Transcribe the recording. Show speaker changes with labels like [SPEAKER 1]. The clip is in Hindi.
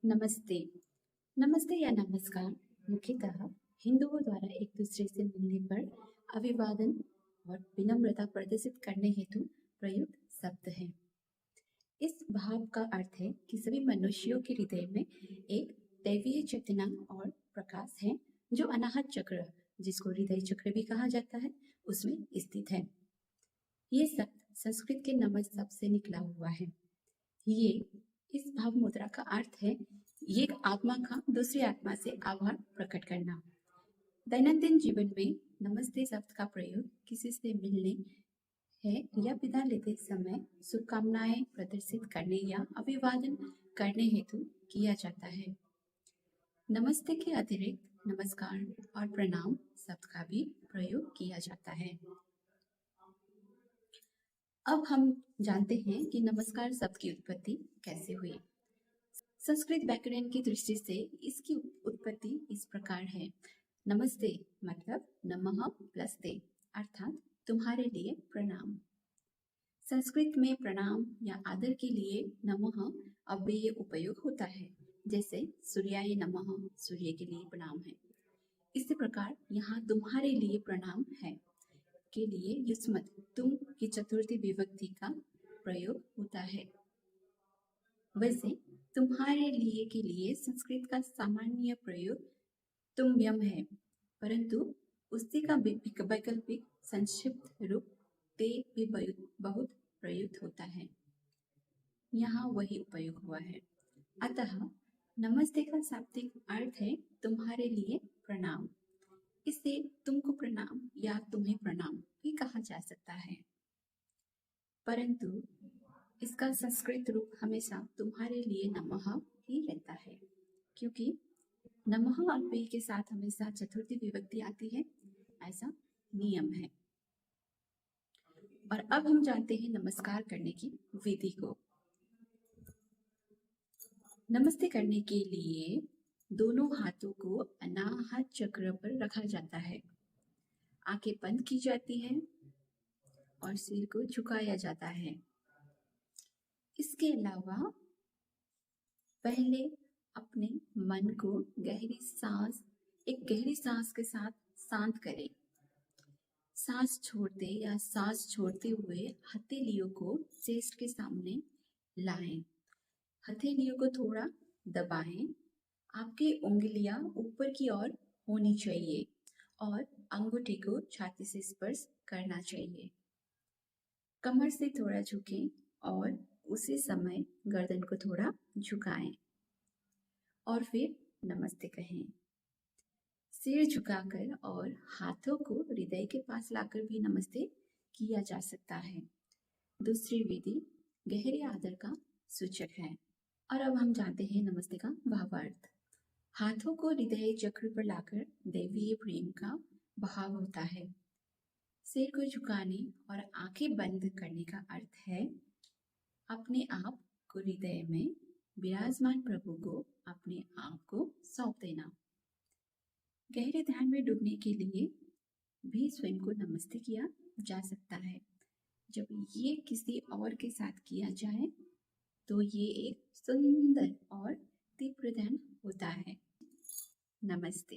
[SPEAKER 1] नमस्ते। नमस्ते या नमस्कार मुख्यतः हिंदुओं द्वारा एक दूसरे से मिलने पर अभिवादन और विनम्रता प्रदर्शित करने हेतु प्रयुक्त शब्द है। इस भाव का अर्थ है कि सभी मनुष्यों के हृदय में एक दैवीय चेतना और प्रकाश है जो अनाहत चक्र, जिसको हृदय चक्र भी कहा जाता है, उसमें स्थित है। ये शब्द संस्कृत के नमः शब्द से निकला हुआ है। ये इस भाव मुद्रा का अर्थ है एक आत्मा का दूसरी आत्मा से आभार प्रकट करना। दैनंदिन जीवन में नमस्ते शब्द का प्रयोग किसी से मिलने है या विदा लेते समय शुभकामनाएं प्रदर्शित करने या अभिवादन करने हेतु किया जाता है। नमस्ते के अतिरिक्त नमस्कार और प्रणाम शब्द का भी प्रयोग किया जाता है। अब हम जानते हैं कि नमस्कार शब्द की उत्पत्ति कैसे हुई। संस्कृत व्याकरण की दृष्टि से इसकी उत्पत्ति इस प्रकार है। नमस्ते मतलब नमः प्लस ते, अर्थात तुम्हारे लिए प्रणाम। संस्कृत में प्रणाम या आदर के लिए नमः अव्यय उपयोग होता है, जैसे सूर्याय नमः, सूर्य के लिए प्रणाम है। इसी प्रकार यहाँ तुम्हारे लिए प्रणाम है के लिए युष्मत् तुम की चतुर्थी विभक्ति का प्रयोग होता है। वैसे तुम्हारे लिए के लिए संस्कृत का सामान्य प्रयोग तुम्भ्यम है, परंतु उसी का वैकल्पिक संक्षिप्त रूप ते भी बहुत प्रयुक्त होता है। यहाँ वही उपयोग हुआ है। अतः नमस्ते का शाब्दिक अर्थ है तुम्हारे लिए प्रणाम। इसे तुमको प्रणाम या तुम्हें प्रणाम भी कहा जा सकता है, परंतु इसका संस्कृत रूप हमेशा तुम्हारे लिए नमः ही रहता है, क्योंकि नमः अव्यय के साथ हमेशा चतुर्थी विभक्ति आती है, ऐसा नियम है। और अब हम जानते हैं नमस्कार करने की विधि को। नमस्ते करने के लिए दोनों हाथों को अनाहत चक्र पर रखा जाता है, आंखें बंद की जाती हैं और सिर को झुकाया जाता है। इसके अलावा पहले अपने मन को एक गहरी सांस के साथ शांत करें। सांस छोड़ते हुए हथेलियों को चेस्ट के सामने लाएं। हथेलियों को थोड़ा दबाएं। आपकी उंगलियां ऊपर की ओर होनी चाहिए और अंगूठे को छाती से स्पर्श करना चाहिए। कमर से थोड़ा झुकें और उसी समय गर्दन को थोड़ा झुकाएं और फिर नमस्ते कहें। सिर झुकाकर और हाथों को हृदय के पास लाकर भी नमस्ते किया जा सकता है। दूसरी विधि गहरे आदर का सूचक है। और अब हम जानते हैं नमस्ते का भावार्थ। हाथों को हृदय चक्र पर लाकर दैवीय प्रेम का भाव होता है। सिर को झुकाने और आंखें बंद करने का अर्थ है अपने आप को हृदय में विराजमान प्रभु को अपने आप को सौंप देना। गहरे ध्यान में डूबने के लिए भी स्वयं को नमस्ते किया जा सकता है। जब ये किसी और के साथ किया जाए तो ये एक सुंदर और तीव्र ध्यान होता है। नमस्ते।